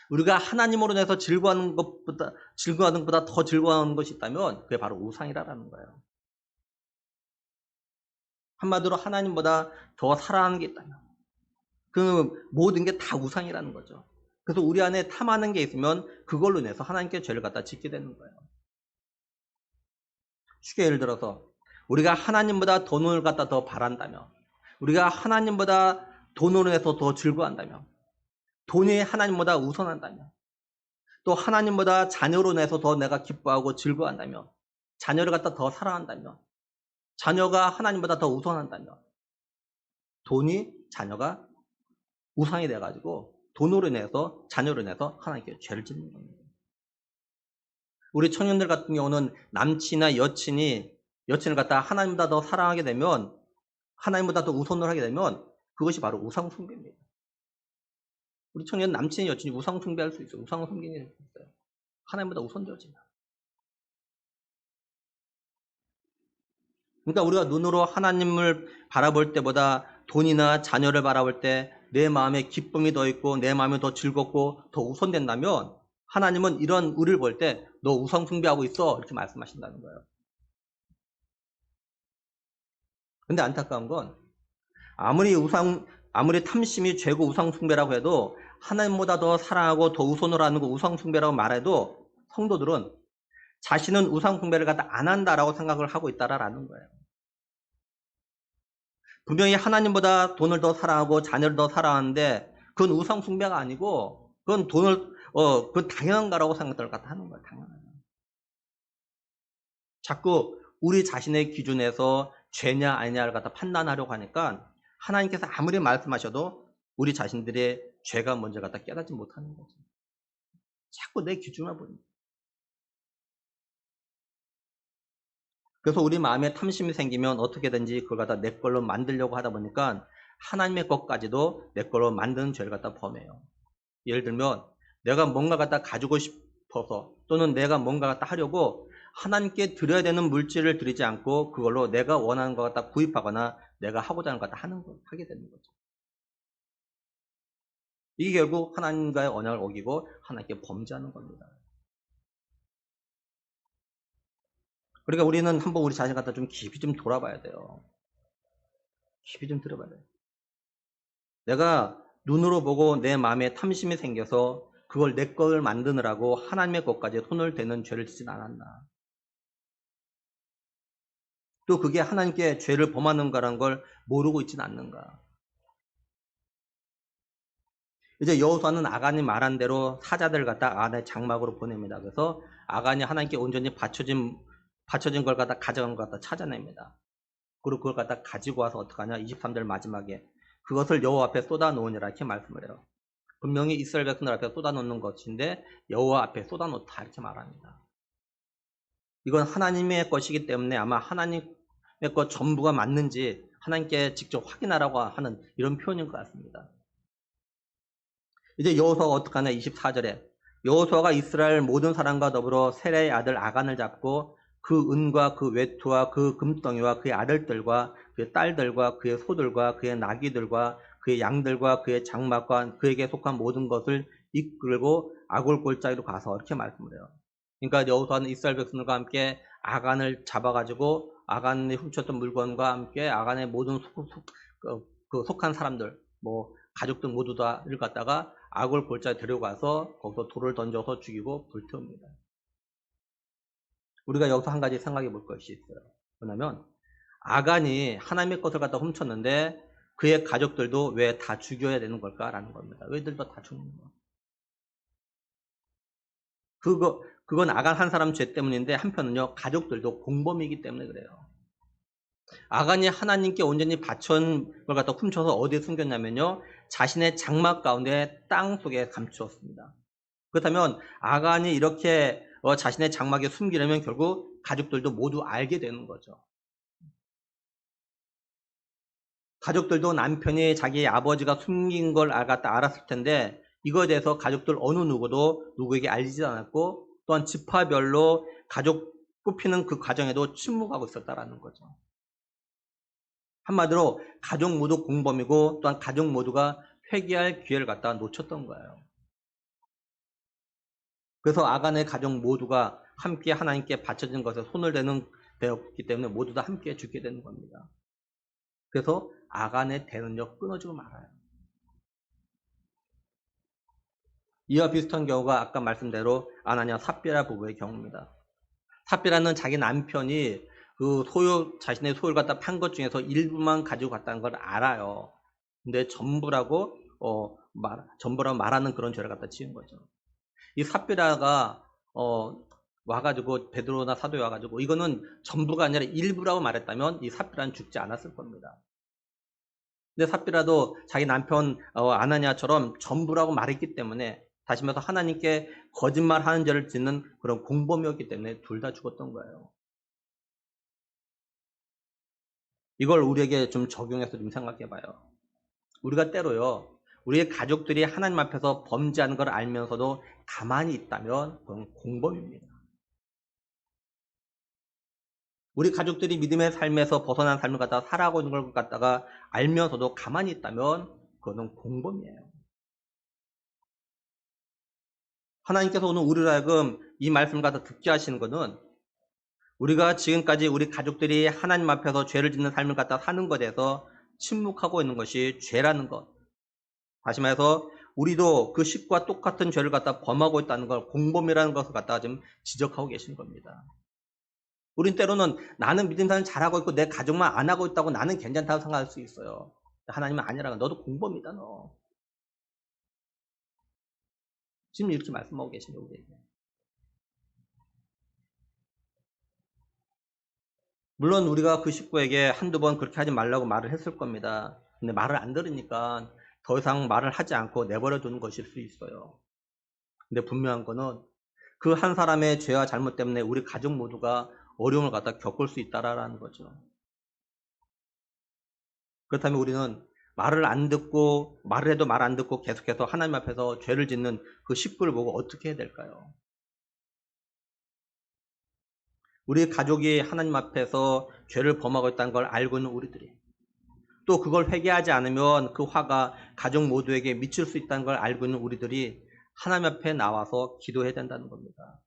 우리가 하나님으로 인해서 즐거워하는 것보다 더 즐거워하는 것이 있다면 그게 바로 우상이라는 거예요. 한마디로 하나님보다 더 사랑하는 게 있다면 그 모든 게 다 우상이라는 거죠. 그래서 우리 안에 탐하는 게 있으면 그걸로 인해서 하나님께 죄를 갖다 짓게 되는 거예요. 쉽게 예를 들어서 우리가 하나님보다 돈을 갖다 더 바란다면, 우리가 하나님보다 돈으로 인해서 더 즐거워한다면, 돈이 하나님보다 우선한다면, 또 하나님보다 자녀로 인해서 더 내가 기뻐하고 즐거워한다면, 자녀를 갖다 더 사랑한다면, 자녀가 하나님보다 더 우선한다면, 돈이 자녀가 우상이 돼가지고 돈으로 인해서 자녀로 인해서 하나님께 죄를 짓는 겁니다. 우리 청년들 같은 경우는 남친이나 여친을 갖다 하나님보다 더 사랑하게 되면, 하나님보다 더 우선을 하게 되면 그것이 바로 우상 숭배입니다. 우리 청년 남친이 여친이 우상 숭배할 수 있어요. 우상 숭배할 수 있어요. 하나님보다 우선되어지나. 그러니까 우리가 눈으로 하나님을 바라볼 때보다 돈이나 자녀를 바라볼 때 내 마음에 기쁨이 더 있고 내 마음이 더 즐겁고 더 우선된다면 하나님은 이런 우리를 볼 때 너 우상 숭배하고 있어 이렇게 말씀하신다는 거예요. 근데 안타까운 건 아무리 탐심이 죄고 우상 숭배라고 해도 하나님보다 더 사랑하고 더 우선으로 하는 거 우상 숭배라고 말해도 성도들은 자신은 우상 숭배를 갖다 안 한다라고 생각을 하고 있다라는 거예요. 분명히 하나님보다 돈을 더 사랑하고 자녀를 더 사랑하는데 그건 우상 숭배가 아니고 그건 그건 당연한 거라고 생각을 갖다 하는 거예요. 당연한 거. 자꾸 우리 자신의 기준에서 죄냐 아니냐를 갖다 판단하려고 하니까 하나님께서 아무리 말씀하셔도 우리 자신들의 죄가 먼저 갖다 깨닫지 못하는 거죠. 자꾸 내 기준만 보는. 그래서 우리 마음에 탐심이 생기면 어떻게든지 그걸 갖다 내 걸로 만들려고 하다 보니까 하나님의 것까지도 내 걸로 만드는 죄를 갖다 범해요. 예를 들면 내가 뭔가 갖다 가지고 싶어서 또는 내가 뭔가 갖다 하려고 하나님께 드려야 되는 물질을 드리지 않고 그걸로 내가 원하는 것 갖다 구입하거나 내가 하고자 하는 것 갖다 하게 되는 거죠. 이게 결국 하나님과의 언약을 어기고 하나님께 범죄하는 겁니다. 그러니까 우리는 한번 우리 자신 갖다 좀 깊이 좀 돌아봐야 돼요. 깊이 좀 들어봐야 돼요. 내가 눈으로 보고 내 마음에 탐심이 생겨서 그걸 내 걸 만드느라고 하나님의 것까지 손을 대는 죄를 짓진 않았나. 또 그게 하나님께 죄를 범하는가라는 걸 모르고 있지는 않는가. 이제 여호수아는 아간이 말한 대로 사자들 갖다 아간의 장막으로 보냅니다. 그래서 아간이 하나님께 온전히 바쳐진 걸 갖다 가져간 걸 갖다 찾아냅니다. 그리고 그걸 갖다 가지고 와서 어떡하냐? 23절 마지막에 그것을 여호와 앞에 쏟아놓으니라 이렇게 말씀을 해요. 분명히 이스라엘 백성들 앞에 쏟아놓는 것인데 여호와 앞에 쏟아놓다 이렇게 말합니다. 이건 하나님의 것이기 때문에 아마 하나님의 것 전부가 맞는지 하나님께 직접 확인하라고 하는 이런 표현인 것 같습니다. 이제 여호수아가 어떡하냐? 24절에 여호수아가 이스라엘 모든 사람과 더불어 세레의 아들 아간을 잡고 그 은과 그 외투와 그 금덩이와 그의 아들들과 그의 딸들과 그의 소들과 그의 나귀들과 그의 양들과 그의 장막과 그에게 속한 모든 것을 이끌고 아골 골짜기로 가서 이렇게 말씀을 해요. 그러니까 여호수아는 이스라엘 백성들과 함께 아간을 잡아가지고 아간이 훔쳤던 물건과 함께 아간의 모든 속한 사람들, 뭐 가족들 모두 다를 갖다가 아골 골짜기에 데려가서 거기서 돌을 던져서 죽이고 불태웁니다. 우리가 여기서 한 가지 생각해 볼 것이 있어요. 뭐냐면 아간이 하나님의 것을 갖다 훔쳤는데 그의 가족들도 왜 다 죽여야 되는 걸까라는 겁니다. 왜들도 다 죽는 거야? 그건 아간 한 사람 죄 때문인데 한편은요 가족들도 공범이기 때문에 그래요. 아간이 하나님께 온전히 바친 걸 갖다 훔쳐서 어디에 숨겼냐면요 자신의 장막 가운데 땅 속에 감추었습니다. 그렇다면 아간이 이렇게 자신의 장막에 숨기려면 결국 가족들도 모두 알게 되는 거죠. 가족들도 남편이 자기 아버지가 숨긴 걸 알았을 텐데 이거에 대해서 가족들 어느 누구도 누구에게 알리지 않았고 또한 지파별로 가족 뽑히는 그 과정에도 침묵하고 있었다라는 거죠. 한마디로 가족 모두 공범이고 또한 가족 모두가 회개할 기회를 갖다 놓쳤던 거예요. 그래서 아간의 가족 모두가 함께 하나님께 바쳐진 것에 손을 대는 되었기 때문에 모두 다 함께 죽게 되는 겁니다. 그래서 아간의 대는요 끊어지고 말아요. 이와 비슷한 경우가 아까 말씀대로 아나니아 삽비라 부부의 경우입니다. 삽비라는 자기 남편이 그 자신의 소유를 갖다 판 것 중에서 일부만 가지고 갔다는 걸 알아요. 근데 전부라고 말하는 그런 죄를 갖다 지은 거죠. 이 삽비라가 와가지고 베드로나 사도에 와가지고 이거는 전부가 아니라 일부라고 말했다면 이 삽비라는 죽지 않았을 겁니다. 근데 삽비라도 자기 남편 아나니아처럼 전부라고 말했기 때문에 다시 말해서 하나님께 거짓말하는 죄를 짓는 그런 공범이었기 때문에 둘 다 죽었던 거예요. 이걸 우리에게 좀 적용해서 좀 생각해 봐요. 우리가 때로요, 우리의 가족들이 하나님 앞에서 범죄하는 걸 알면서도 가만히 있다면 그건 공범입니다. 우리 가족들이 믿음의 삶에서 벗어난 삶을 갖다가 살아가고 있는 걸 갖다가 알면서도 가만히 있다면 그거는 공범이에요. 하나님께서 오늘 우리를 하여금 이 말씀을 갖다 듣게 하시는 것은 우리가 지금까지 우리 가족들이 하나님 앞에서 죄를 짓는 삶을 갖다 사는 것에 대해서 침묵하고 있는 것이 죄라는 것. 다시 말해서 우리도 그 식과 똑같은 죄를 갖다 범하고 있다는 걸 공범이라는 것을 갖다가 지금 지적하고 계신 겁니다. 우린 때로는 나는 믿음 생활 잘하고 있고 내 가족만 안 하고 있다고 나는 괜찮다고 생각할 수 있어요. 하나님은 아니라고. 너도 공범이다 너. 지금 이렇게 말씀하고 계신 우리에게. 물론 우리가 그 식구에게 한두 번 그렇게 하지 말라고 말을 했을 겁니다. 근데 말을 안 들으니까 더 이상 말을 하지 않고 내버려 두는 것일 수 있어요. 근데 분명한 거는 그 한 사람의 죄와 잘못 때문에 우리 가족 모두가 어려움을 갖다 겪을 수 있다라는 거죠. 그렇다면 우리는 말을 안 듣고 말을 해도 말 안 듣고 계속해서 하나님 앞에서 죄를 짓는 그 식구를 보고 어떻게 해야 될까요? 우리 가족이 하나님 앞에서 죄를 범하고 있다는 걸 알고 있는 우리들이 또 그걸 회개하지 않으면 그 화가 가족 모두에게 미칠 수 있다는 걸 알고 있는 우리들이 하나님 앞에 나와서 기도해야 된다는 겁니다.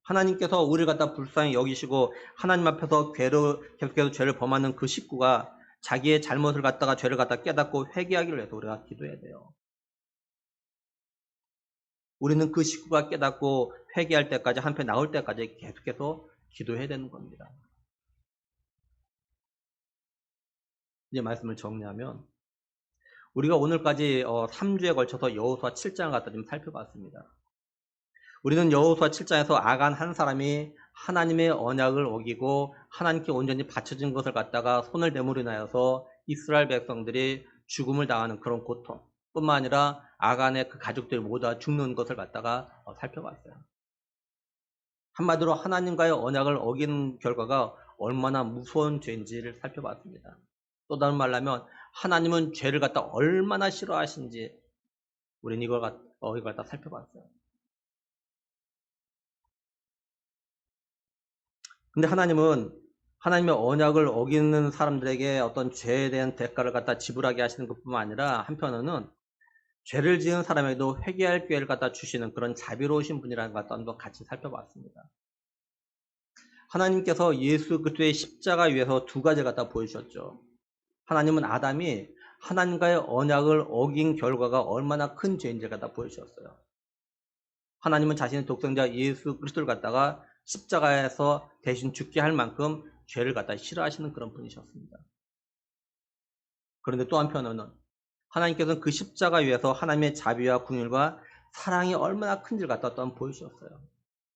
하나님께서 우리를 갖다 불쌍히 여기시고 하나님 앞에서 계속해서 죄를 범하는 그 식구가 자기의 잘못을 갖다가 죄를 갖다 깨닫고 회개하기를 위해서 우리가 기도해야 돼요. 우리는 그 식구가 깨닫고 회개할 때까지 한편 나올 때까지 계속해서 기도해야 되는 겁니다. 이제 말씀을 정리하면 우리가 오늘까지 3주에 걸쳐서 여호수아 7장을 갖다 좀 살펴봤습니다. 우리는 여호수아 7장에서 아간 한 사람이 하나님의 언약을 어기고 하나님께 온전히 바쳐진 것을 갖다가 손을 대므로 인하여서 이스라엘 백성들이 죽음을 당하는 그런 고통 뿐만 아니라 아간의 그 가족들이 모두 다 죽는 것을 갖다가 살펴봤어요. 한마디로 하나님과의 언약을 어기는 결과가 얼마나 무서운 죄인지를 살펴봤습니다. 또 다른 말로 하면 하나님은 죄를 갖다 얼마나 싫어하신지 우리는 이걸 갖다 살펴봤어요. 근데 하나님은 하나님의 언약을 어기는 사람들에게 어떤 죄에 대한 대가를 갖다 지불하게 하시는 것뿐만 아니라 한편으로는 죄를 지은 사람에게도 회개할 기회를 갖다 주시는 그런 자비로우신 분이라는 것도 한번 같이 살펴봤습니다. 하나님께서 예수 그리스도의 십자가 위에서 두 가지를 갖다 보여주셨죠. 하나님은 아담이 하나님과의 언약을 어긴 결과가 얼마나 큰 죄인지를 갖다 보여주셨어요. 하나님은 자신의 독생자 예수 그리스도를 갖다가 십자가에서 대신 죽게 할 만큼 죄를 갖다 싫어하시는 그런 분이셨습니다. 그런데 또 한편으로는 하나님께서는 그 십자가 위에서 하나님의 자비와 긍휼과 사랑이 얼마나 큰지를 갖다 또 보여주셨어요.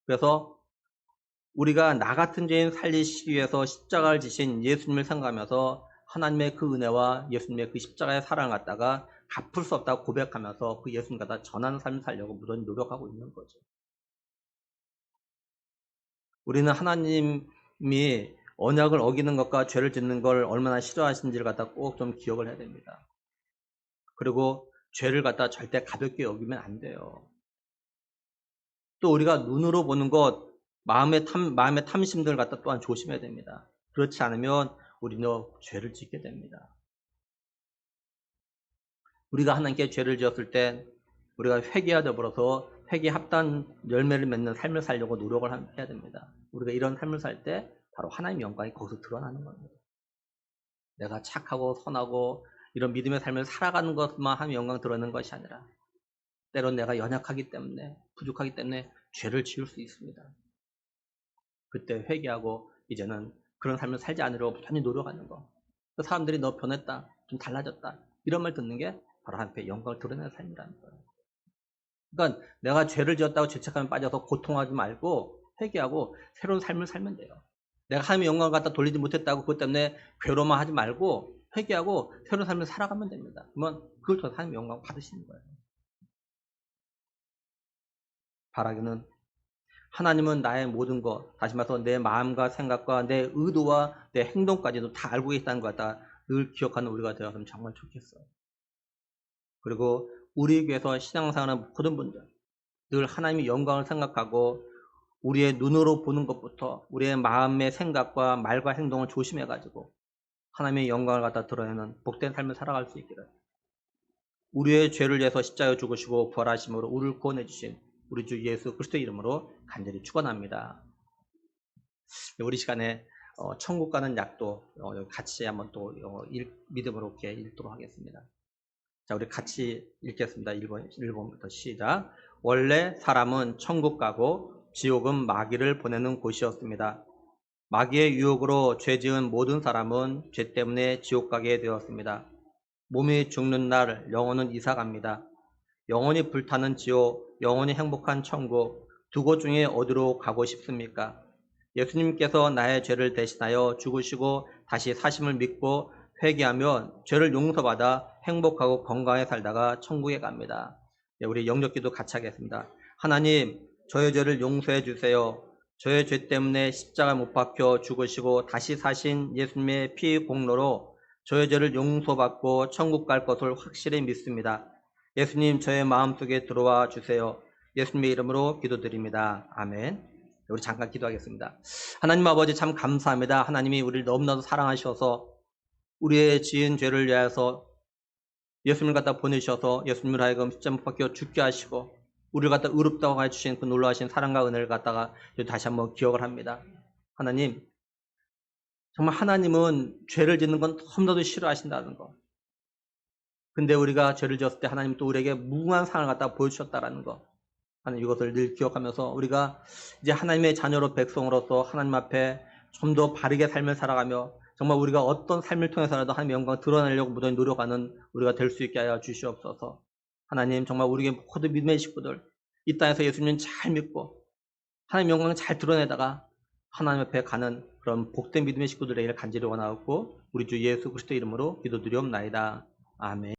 그래서 우리가 나 같은 죄인 살리시기 위해서 십자가를 지신 예수님을 생각하면서 하나님의 그 은혜와 예수님의 그 십자가의 사랑을 갖다가 갚을 수 없다고 고백하면서 그 예수님 갖다 전하는 삶을 살려고 무던히 노력하고 있는 거죠. 우리는 하나님이 언약을 어기는 것과 죄를 짓는 걸 얼마나 싫어하시는지를 갖다 꼭 좀 기억을 해야 됩니다. 그리고 죄를 갖다 절대 가볍게 여기면 안 돼요. 또 우리가 눈으로 보는 것, 마음의 탐심들을 갖다 또한 조심해야 됩니다. 그렇지 않으면 우리는 죄를 짓게 됩니다. 우리가 하나님께 죄를 지었을 때 우리가 회개와 더불어서 회개 합단 열매를 맺는 삶을 살려고 노력을 해야 됩니다. 우리가 이런 삶을 살 때 바로 하나님의 영광이 거기서 드러나는 겁니다. 내가 착하고 선하고 이런 믿음의 삶을 살아가는 것만 하나님의 영광 드러내는 것이 아니라 때론 내가 연약하기 때문에 부족하기 때문에 죄를 지을 수 있습니다. 그때 회개하고 이제는 그런 삶을 살지 않으려고 부단히 노력하는 거. 그 사람들이 너 변했다, 좀 달라졌다 이런 말 듣는 게 바로 하나님의 영광을 드러내는 삶이라는 거예요. 그러니까 내가 죄를 지었다고 죄책감에 빠져서 고통하지 말고 회개하고 새로운 삶을 살면 돼요. 내가 하나님의 영광을 갖다 돌리지 못했다고 그것 때문에 괴로워만 하지 말고 회개하고 새로운 삶을 살아가면 됩니다. 그러면 그걸 통해서 하나님의 영광을 받으시는 거예요. 바라기는 하나님은 나의 모든 것, 다시 말해서 내 마음과 생각과 내 의도와 내 행동까지도 다 알고 계시다는 것 같다 늘 기억하는 우리가 되었으면 정말 좋겠어요. 그리고 우리 교회에서 신앙생활하는 모든 분들 늘 하나님의 영광을 생각하고 우리의 눈으로 보는 것부터 우리의 마음의 생각과 말과 행동을 조심해가지고 하나님의 영광을 갖다 드러내는 복된 삶을 살아갈 수 있기를 우리의 죄를 위해서 십자가에 죽으시고 부활하심으로 우리를 구원해 주신 우리 주 예수 그리스도의 이름으로 간절히 축원합니다. 우리 시간에 천국 가는 약도 같이 한번 또 믿음으로 이렇게 읽도록 하겠습니다. 자, 우리 같이 읽겠습니다. 1번부터 시작. 원래 사람은 천국 가고 지옥은 마귀를 보내는 곳이었습니다. 마귀의 유혹으로 죄 지은 모든 사람은 죄 때문에 지옥 가게 되었습니다. 몸이 죽는 날 영혼은 이사 갑니다. 영원히 불타는 지옥, 영원히 행복한 천국, 두 곳 중에 어디로 가고 싶습니까? 예수님께서 나의 죄를 대신하여 죽으시고 다시 사심을 믿고 회개하면 죄를 용서받아 행복하고 건강하게 살다가 천국에 갑니다. 네, 우리 영접기도 같이 하겠습니다. 하나님, 저의 죄를 용서해 주세요. 저의 죄 때문에 십자가 못 박혀 죽으시고 다시 사신 예수님의 피 공로로 저의 죄를 용서받고 천국 갈 것을 확실히 믿습니다. 예수님, 저의 마음속에 들어와 주세요. 예수님의 이름으로 기도드립니다. 아멘. 우리 잠깐 기도하겠습니다. 하나님 아버지 참 감사합니다. 하나님이 우리를 너무나도 사랑하셔서 우리의 지은 죄를 위하여서 예수님을 갖다 보내셔서 예수님을 하여금 십자가 못 박혀 죽게 하시고 우리를 갖다 의롭다고 해주신 그 놀라우신 사랑과 은혜를 갖다가 다시 한번 기억을 합니다. 하나님, 정말 하나님은 죄를 짓는 건 너무나도 싫어하신다는 거. 근데 우리가 죄를 지었을 때 하나님 또 우리에게 무궁한 상을 갖다 보여주셨다는 거. 하나님 이것을 늘 기억하면서 우리가 이제 하나님의 자녀로 백성으로서 하나님 앞에 좀 더 바르게 삶을 살아가며 정말 우리가 어떤 삶을 통해서라도 하나님의 영광을 드러내려고 무던히 노력하는 우리가 될 수 있게 하여 주시옵소서. 하나님 정말 우리의 모든 믿음의 식구들 이 땅에서 예수님 잘 믿고 하나님의 영광을 잘 드러내다가 하나님 앞에 가는 그런 복된 믿음의 식구들에게 간절히 원하고 우리 주 예수 그리스도 이름으로 기도드리옵나이다. 아멘.